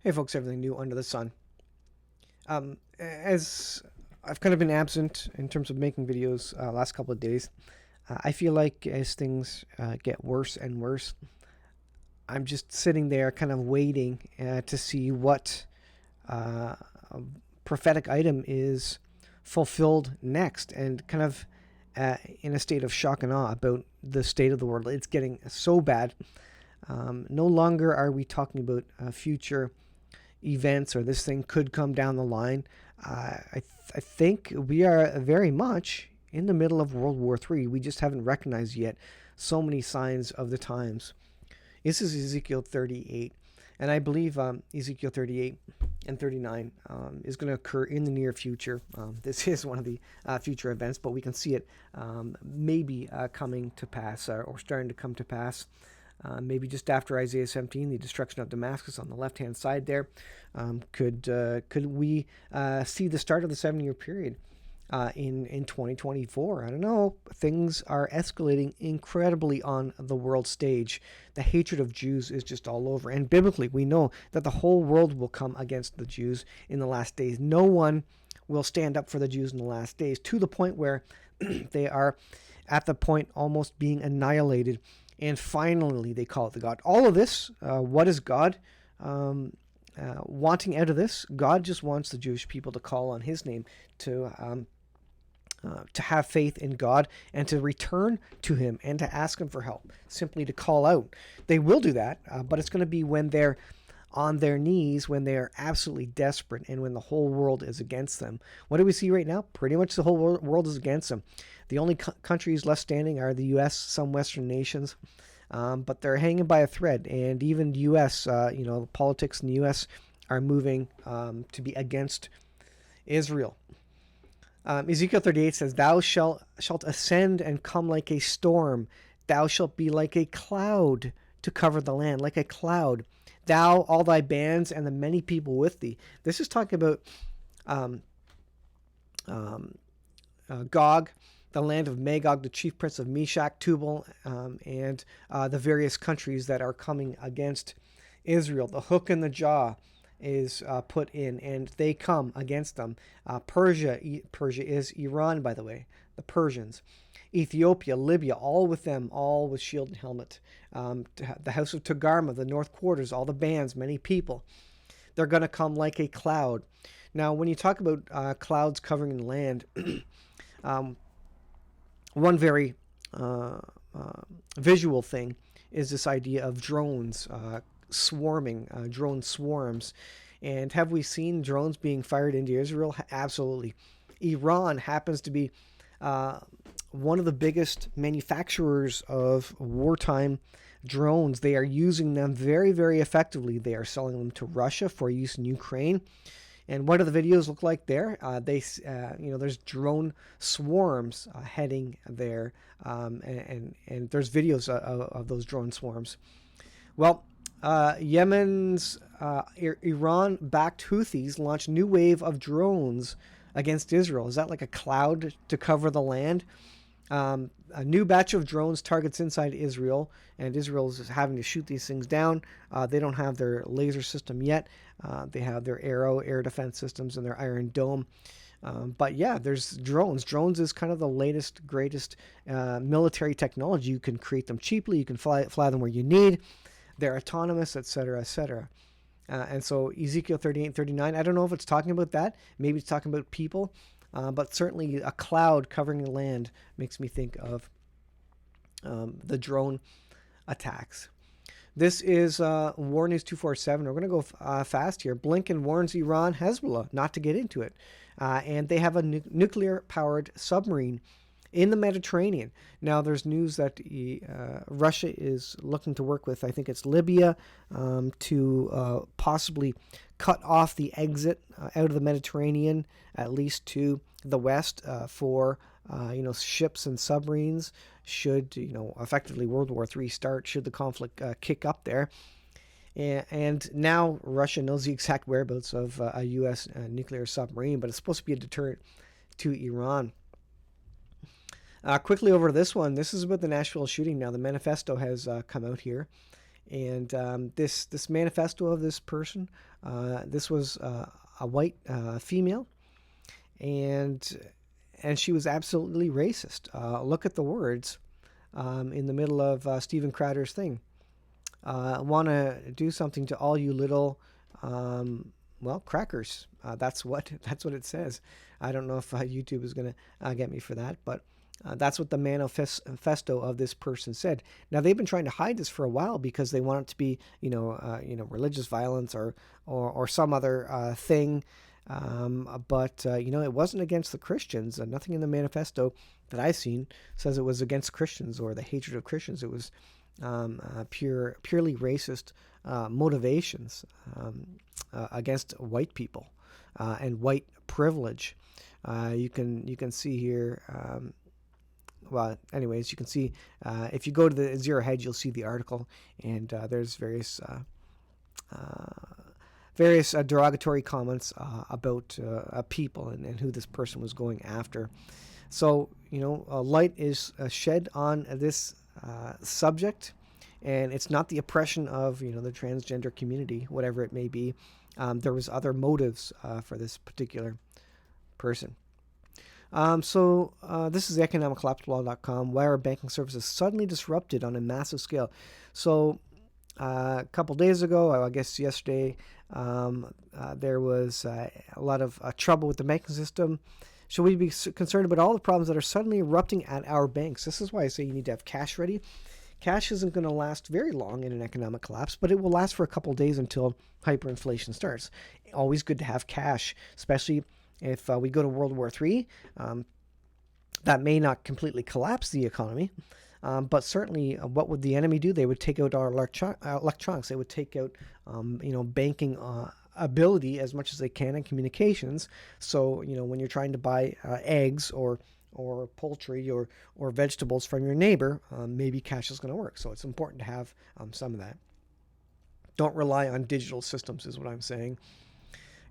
Hey folks, everything new under the sun. As I've kind of been absent in terms of making videos last couple of days, I feel like as things get worse and worse, I'm just sitting there kind of waiting to see what uh, prophetic item is fulfilled next, and kind of in a state of shock and awe about the state of the world. It's getting so bad. No longer are we talking about future events or this thing could come down the line. I think we are very much in the middle of World War III. We just haven't recognized yet so many signs of the times. This is Ezekiel 38, and I believe Ezekiel 38 and 39 is going to occur in the near future. This is one of the future events, but we can see it maybe coming to pass or starting to come to pass. Maybe just after Isaiah 17, the destruction of Damascus on the left-hand side there. Could we see the start of the 7-year period in 2024? I don't know. Things are escalating incredibly on the world stage. The hatred of Jews is just all over. And biblically, we know that the whole world will come against the Jews in the last days. No one will stand up for the Jews in the last days, to the point where they are at the point almost being annihilated. And finally, they call it the God. All of this, what is God wanting out of this? God just wants the Jewish people to call on His name, to have faith in God, and to return to Him and to ask Him for help, simply to call out. They will do that, but it's going to be when they're on their knees, when they are absolutely desperate, and when the whole world is against them. What do we see right now? Pretty much the whole world is against them. The only countries left standing are the U.S., some Western nations, but they're hanging by a thread. And even the U.S., the politics in the U.S. are moving to be against Israel. Ezekiel 38 says, "Thou shalt ascend and come like a storm. Thou shalt be like a cloud to cover the land, like a cloud. Thou, all thy bands, and the many people with thee." This is talking about Gog, the land of Magog, the chief prince of Meshach, Tubal, and the various countries that are coming against Israel. The hook in the jaw is put in, and they come against them. Persia is Iran, by the way, the Persians. Ethiopia, Libya, all with them, all with shield and helmet. The house of Togarmah, the north quarters, all the bands, many people. They're going to come like a cloud. Now, when you talk about clouds covering the land, one very visual thing is this idea of drones swarming, drone swarms. And have we seen drones being fired into Israel? Absolutely. Iran happens to be one of the biggest manufacturers of wartime drones. They are using them very, very effectively. They are selling them to Russia for use in Ukraine. And what do the videos look like there? There's drone swarms heading there, and there's videos of those drone swarms. Well, Yemen's Iran-backed Houthis launched new wave of drones against Israel. Is that like a cloud to cover the land? A new batch of drones targets inside Israel, and Israel's having to shoot these things down. They don't have their laser system yet. They have their Arrow air defense systems and their Iron Dome. But yeah, there's drones. Drones is kind of the latest, greatest military technology. You can create them cheaply. You can fly them where you need. They're autonomous, etc., etc. And so Ezekiel 38 and 39, I don't know if it's talking about that. Maybe it's talking about people. But certainly a cloud covering the land makes me think of the drone attacks. This is War News 247. We're going to go fast here. Blinken warns Iran Hezbollah not to get into it. And they have a nuclear-powered submarine in the Mediterranean. Now, there's news that Russia is looking to work with, I think it's Libya, to possibly cut off the exit out of the Mediterranean, at least to the west, for ships and submarines. Should effectively World War III start, should the conflict kick up there. And now Russia knows the exact whereabouts of a U.S. Nuclear submarine, but it's supposed to be a deterrent to Iran. Quickly over to this one. This is about the Nashville shooting now. The manifesto has come out here. And this manifesto of this person, this was a white female, and she was absolutely racist. Look at the words in the middle of Stephen Crowder's thing. Want to do something to all you little, crackers. That's what it says. I don't know if YouTube is going to get me for that, but that's what the manifesto of this person said. Now they've been trying to hide this for a while because they want it to be, religious violence or some other thing. But it wasn't against the Christians. Nothing in the manifesto that I've seen says it was against Christians or the hatred of Christians. It was purely racist motivations against white people and white privilege. You can see here. Well, anyways, you can see if you go to the Zero Hedge, you'll see the article, and there's various derogatory comments about people and who this person was going after. So, light is shed on this subject, and it's not the oppression of, the transgender community, whatever it may be. There was other motives for this particular person. This is economiccollapseblog.com. Why are banking services suddenly disrupted on a massive scale? So a couple days ago, I guess yesterday, there was a lot of trouble with the banking system. Should we be concerned about all the problems that are suddenly erupting at our banks? This is why I say you need to have cash ready. Cash isn't going to last very long in an economic collapse, but it will last for a couple days until hyperinflation starts. Always good to have cash, especially if we go to World War III. That may not completely collapse the economy, but certainly what would the enemy do? They would take out our electronics. They would take out, banking ability as much as they can in communications. So, when you're trying to buy eggs or poultry or vegetables from your neighbor, maybe cash is going to work. So it's important to have some of that. Don't rely on digital systems is what I'm saying.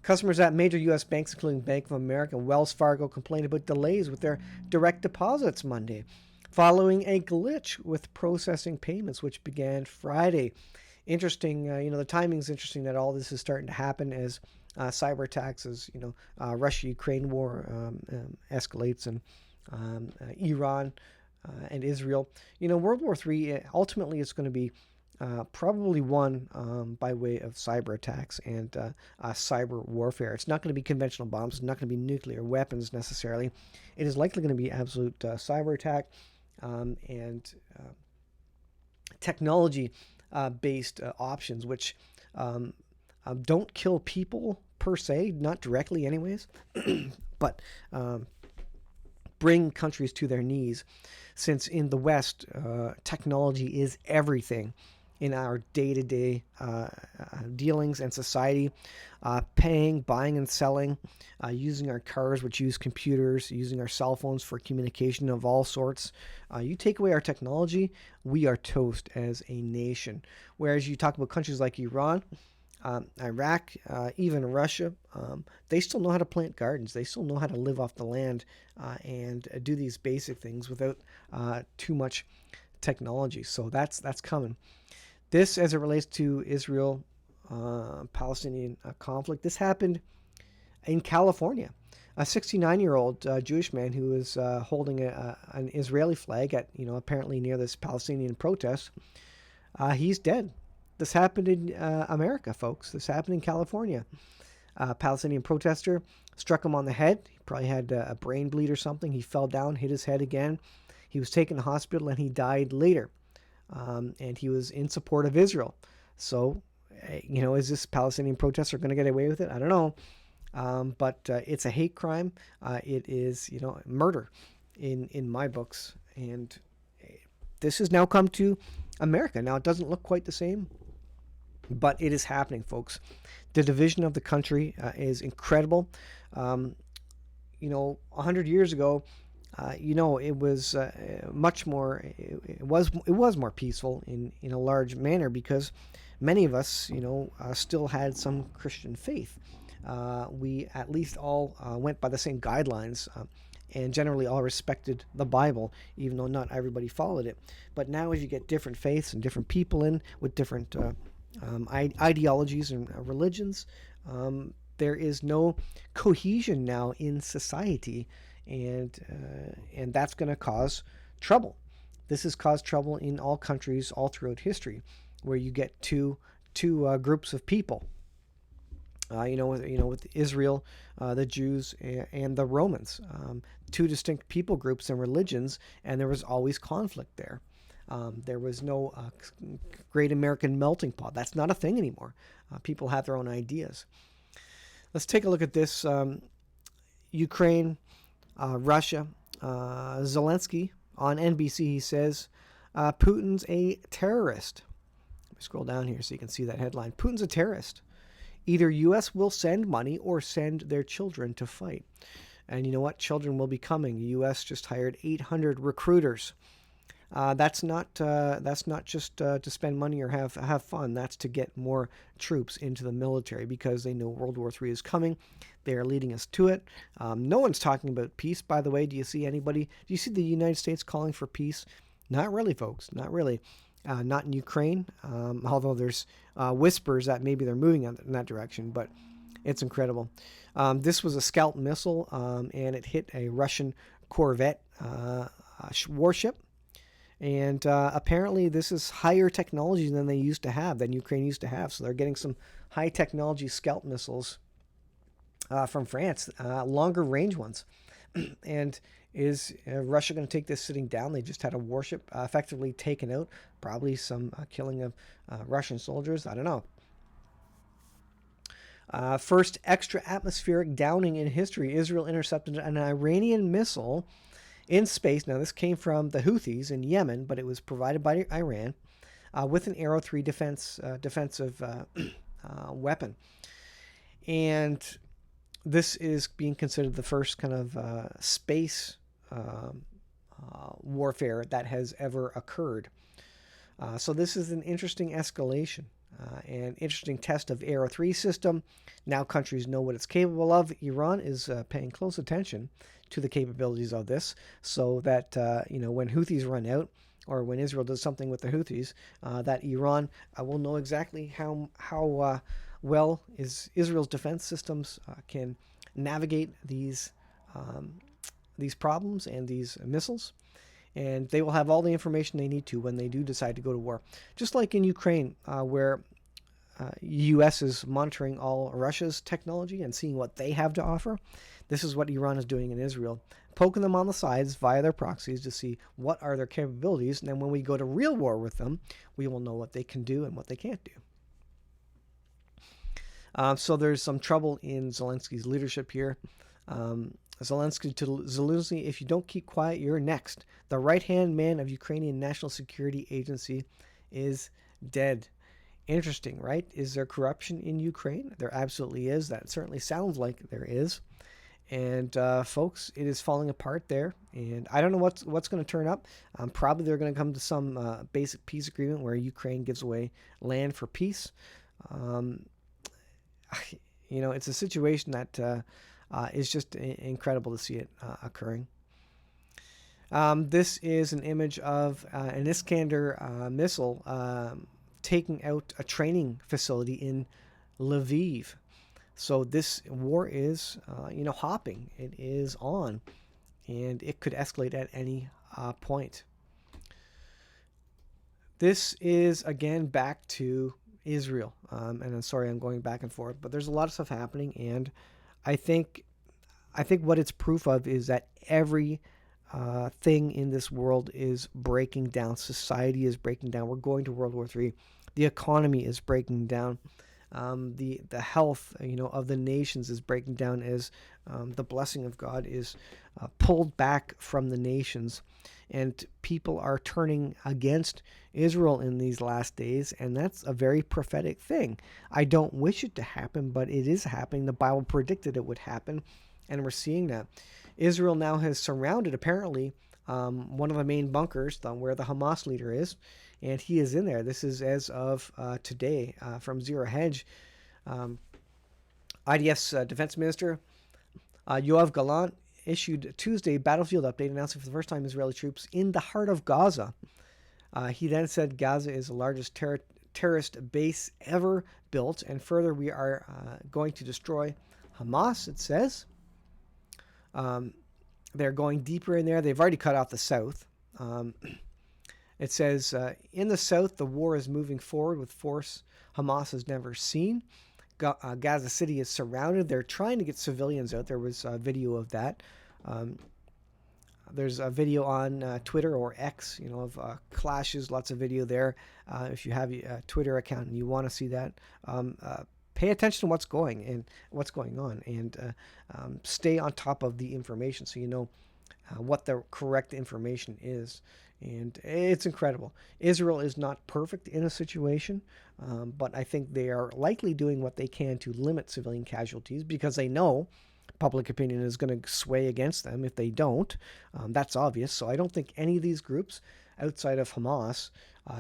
Customers at major U.S. banks, including Bank of America and Wells Fargo, complained about delays with their direct deposits Monday, following a glitch with processing payments, which began Friday. Interesting, the timing is interesting that all this is starting to happen as cyber attacks, as Russia-Ukraine war escalates, and Iran and Israel. World War III ultimately is going to be probably won by way of cyber attacks and cyber warfare. It's not going to be conventional bombs. It's not going to be nuclear weapons necessarily. It is likely going to be absolute cyber attack and technology-based options, which don't kill people per se, not directly anyways, but bring countries to their knees, since in the West, technology is everything in our day-to-day dealings and society, paying, buying and selling, using our cars, which use computers, using our cell phones for communication of all sorts. You take away our technology, we are toast as a nation. Whereas you talk about countries like Iran, Iraq, even Russia, they still know how to plant gardens. They still know how to live off the land and do these basic things without too much technology. So that's coming. This, as it relates to Israel Palestinian conflict, this happened in California. A 69-year-old Jewish man who was holding an Israeli flag at, apparently near this Palestinian protest, he's dead. This happened in America, folks. This happened in California. A Palestinian protester struck him on the head. He probably had a brain bleed or something. He fell down, hit his head again. He was taken to hospital, and he died later. And he was in support of Israel. So, is this Palestinian protester going to get away with it? I don't know. But it's a hate crime. It is, murder in my books. And this has now come to America. Now, it doesn't look quite the same, but it is happening, folks. The division of the country is incredible. 100 years ago, it was much more. It was more peaceful in a large manner because many of us, still had some Christian faith. We at least all went by the same guidelines. and generally all respected the Bible, even though not everybody followed it. But now, as you get different faiths and different people in with different ideologies and religions, there is no cohesion now in society, and that's going to cause trouble. This has caused trouble in all countries all throughout history, where you get two groups of people. With Israel, the Jews, and the Romans, two distinct people groups and religions, and there was always conflict there. There was no great American melting pot. That's not a thing anymore. People have their own ideas. Let's take a look at this. Ukraine, Russia, Zelensky on NBC, he says, Putin's a terrorist. Let me scroll down here so you can see that headline. Putin's a terrorist. Either U.S. will send money or send their children to fight. And you know what? Children will be coming. The U.S. just hired 800 recruiters. That's not just to spend money or have fun. That's to get more troops into the military because they know World War III is coming. They are leading us to it. No one's talking about peace, by the way. Do you see the United States calling for peace? Not really, folks. Not really. Not in Ukraine, although there's whispers that maybe they're moving in that direction, but it's incredible. This was a Scout missile, and it hit a Russian corvette warship. And apparently this is higher technology than than Ukraine used to have. So they're getting some high technology Scout missiles from France, longer range ones. And is Russia going to take this sitting down? They just had a warship effectively taken out, probably some killing of Russian soldiers. I don't know. First extra atmospheric downing in history. Israel intercepted an Iranian missile in space. Now, this came from the Houthis in Yemen, but it was provided by Iran with an Arrow 3 defensive weapon. And this is being considered the first kind of space warfare that has ever occurred. So this is an interesting escalation, an interesting test of Arrow 3 system. Now countries know what it's capable of. Iran is paying close attention to the capabilities of this, so that when Houthis run out, or when Israel does something with the Houthis, that Iran will know exactly how well Israel's defense systems can navigate these problems and these missiles, and they will have all the information they need to when they do decide to go to war. Just like in Ukraine, where U.S. is monitoring all Russia's technology and seeing what they have to offer. This is what Iran is doing in Israel, poking them on the sides via their proxies to see what are their capabilities, and then when we go to real war with them, we will know what they can do and what they can't do. So there's some trouble in Zelensky's leadership here. Zelensky, if you don't keep quiet, you're next. The right-hand man of Ukrainian National Security Agency is dead. Interesting, right? Is there corruption in Ukraine? There absolutely is. That certainly sounds like there is. And folks, it is falling apart there. And I don't know what's going to turn up. Probably they're going to come to some basic peace agreement where Ukraine gives away land for peace. It's a situation that is just incredible to see it occurring. This is an image of an Iskander missile taking out a training facility in Lviv. So this war is, hopping. It is on, and it could escalate at any point. This is, again, back to Israel. And I'm sorry I'm going back and forth, but there's a lot of stuff happening, and I think what it's proof of is that every thing in this world is breaking down. Society is breaking down. We're going to World War III. The economy is breaking down. The health of the nations is breaking down as the blessing of God is pulled back from the nations, and people are turning against Israel in these last days, and that's a very prophetic thing. I don't wish it to happen, but it is happening. The Bible predicted it would happen, and we're seeing that. Israel now has surrounded, apparently, one of the main bunkers where the Hamas leader is, and he is in there. This is as of today from Zero Hedge. IDF's defense minister, Yoav Gallant, issued Tuesday a battlefield update announcing for the first time Israeli troops in the heart of Gaza. He then said Gaza is the largest terrorist base ever built, and further, we are going to destroy Hamas, it says. They're going deeper in there. They've already cut off the south. It says, in the south, the war is moving forward with force Hamas has never seen. Gaza City is surrounded. They're trying to get civilians out. There was a video of that. There's a video on Twitter or X, of clashes, lots of video there. If you have a Twitter account and you want to see that, pay attention to what's going on, and stay on top of the information so you know what the correct information is. And it's incredible. Israel is not perfect in a situation, but I think they are likely doing what they can to limit civilian casualties because they know public opinion is going to sway against them if they don't. That's obvious. So I don't think any of these groups outside of Hamas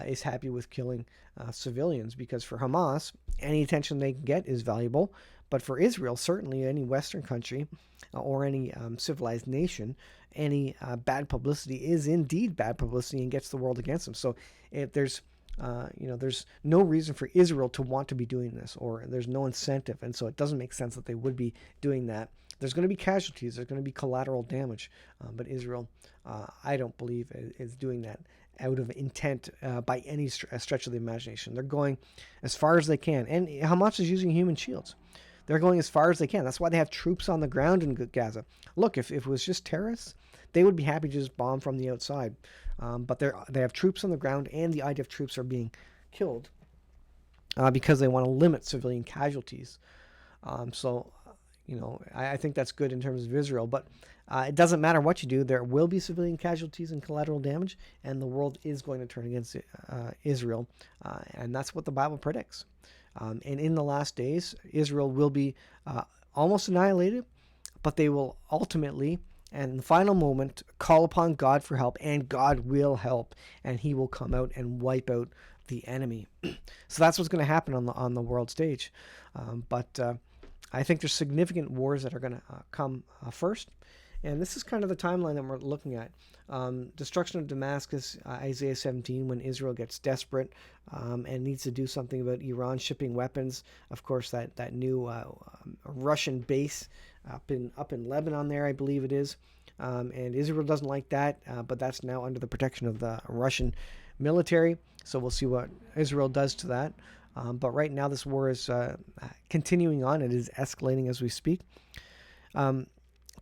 is happy with killing civilians, because for Hamas, any attention they can get is valuable. But for Israel, certainly any Western country or any civilized nation, any bad publicity is indeed bad publicity and gets the world against them. So if there's no reason for Israel to want to be doing this, or there's no incentive, and so it doesn't make sense that they would be doing that. There's going to be casualties, there's going to be collateral damage, but Israel, I don't believe, is doing that out of intent by any stretch of the imagination. They're going as far as they can, and Hamas is using human shields. They're going as far as they can. That's why they have troops on the ground in Gaza. Look, if it was just terrorists, they would be happy to just bomb from the outside. But they have troops on the ground, and the IDF troops are being killed because they want to limit civilian casualties. I think that's good in terms of Israel. But it doesn't matter what you do. There will be civilian casualties and collateral damage, and the world is going to turn against Israel. And that's what the Bible predicts. And in the last days, Israel will be almost annihilated, but they will ultimately, and in the final moment, call upon God for help, and God will help, and he will come out and wipe out the enemy. So that's what's going to happen on the world stage. But I think there's significant wars that are going to come first. And this is kind of the timeline that we're looking at. Destruction of Damascus, Isaiah 17, when Israel gets desperate and needs to do something about Iran shipping weapons. Of course, that new Russian base up in Lebanon there, I believe it is. And Israel doesn't like that, but that's now under the protection of the Russian military. So we'll see what Israel does to that. But right now, this war is continuing on. It is escalating as we speak.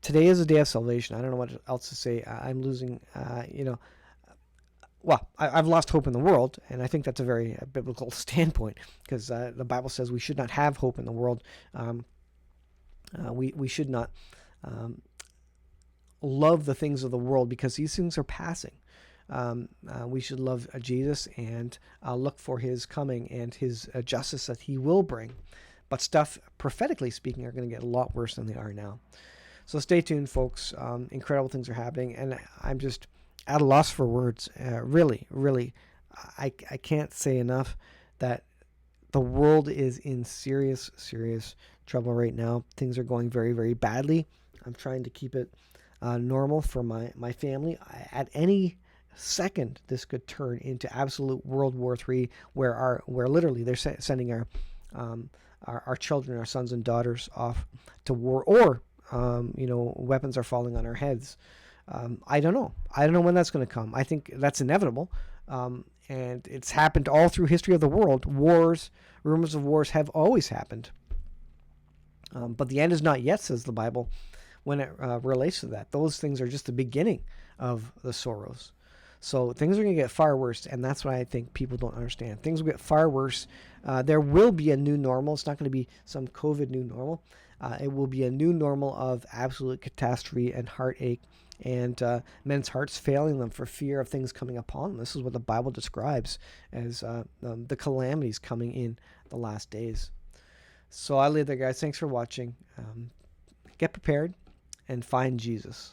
Today is a day of salvation. I don't know what else to say. I'm losing, I've lost hope in the world, and I think that's a very biblical standpoint, because the Bible says we should not have hope in the world. We should not love the things of the world, because these things are passing. We should love Jesus and look for his coming and his justice that he will bring. But stuff, prophetically speaking, are going to get a lot worse than they are now. So stay tuned, folks. Incredible things are happening, and I'm just at a loss for words. Really, I can't say enough that the world is in serious, serious trouble right now. Things are going very, very badly. I'm trying to keep it normal for my family. At any second, this could turn into absolute World War III, where literally they're sending our children, our sons and daughters, off to war, or weapons are falling on our heads. I don't know when that's going to come. I think that's inevitable. And it's happened all through history of the world. Wars, rumors of wars have always happened. But the end is not yet, says the Bible, when it relates to that. Those things are just the beginning of the sorrows. So things are going to get far worse, and that's what I think people don't understand. Things will get far worse. There will be a new normal. It's not going to be some COVID new normal. It will be a new normal of absolute catastrophe and heartache, and men's hearts failing them for fear of things coming upon them. This is what the Bible describes as the calamities coming in the last days. So I'll leave there, guys. Thanks for watching. Get prepared and find Jesus.